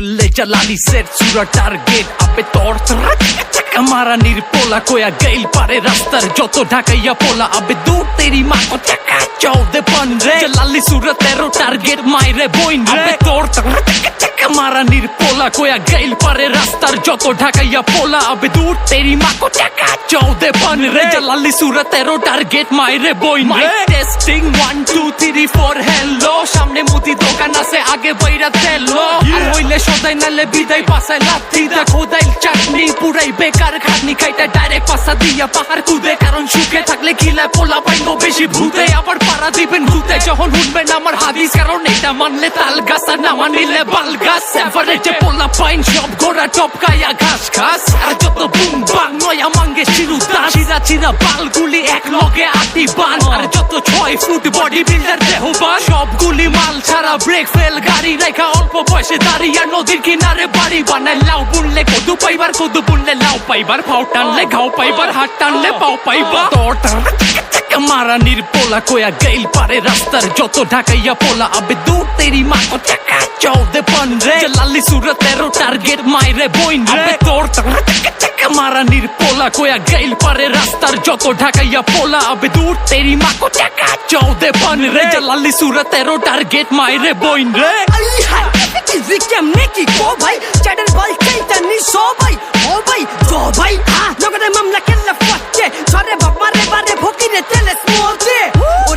ले जलाली सेट सूरा टार्गेट आपे तोड़ मारा निर्पोला कोया गैल पारे रास्तर जो तो ढाकैया पोला अबे दूर तेरी माँ को चक्का चौदे पंद्रे जलाली सूरत तेरो टारगेट मायरे बोइन अबे तोड़ मारा निर्पोला कोया गैल पारे रास्तर जो तो ढाकैया पोला अबे दूर तेरी माँ को चक्का चौदे पंद्रे जलाली सूरत तेरो टारगेट मायरे बोइन टेस्टिंग 1 2 3 4 हेलो सामने मुदी দোকান আছে আগে বইরা তেলো আর হইলে সদাই নালে বিদায় পাছায় লাথি দা খোদাইল চাটনি পুরাই বেকার খাটনি খাইটা ডাইরেক্ট পাছা দিয়া পাহাড় কুদে কারণ সুখে থাকলে খিলা পোলা পাইনো বেশি ভূতে আবার পাড়া দিবেন ভূতে যখন শুনবেন আমার হাদিস কারণ এটা মানলে তাল গাছ আর না মানিলে বাল গাছ এভারেজে পোলা পাইন সব গোড়া টপকায়া ঘাস ঘাস আর যত বুম বাং নয়া মাঙ্গে চিরুদান চিরা চিরা বালগুলি এক লগে আটি বান আর যত 6 ফুট বডি বিল্ডার দেহবান সবগুলি মাল ছাড়া ব্রেক ফেল গাড়ি রেখা অল্প বয়সে দাঁড়িয়ে নদীর কিনারে বাড়ি বানায় লাউ বুনলে কদু পাইবার কদু বুনলে লাউ পাইবার পাও টানলে ঘাও পাইবার হাত টানলে পাও পাইবা मारा निर्पोला कोया गैल पारे रास्तर जो तो ढाकैया पोला अबे दूर तेरी माँ को चक्का चौदे पंद्रे जलाली सूरत तेरो टारगेट मायरे बोइन अबे तोड़ मारा निर्पोला कोया गैल पारे रास्तर जो तो ढाकैया पोला अबे दूर तेरी माँ को चक्का चौदे पंद्रे जलाली सूरत तेरो टारगेट मायरे बोइन रे কেমনে কি কো ভাই চ্যাটের বল চাইতা নি সবাই ও ভাই তো ভাই নগরে মামলা কেল্লা ফাটছে সরে বাবারে বারে ফকিরে তেলে স্মোতে ও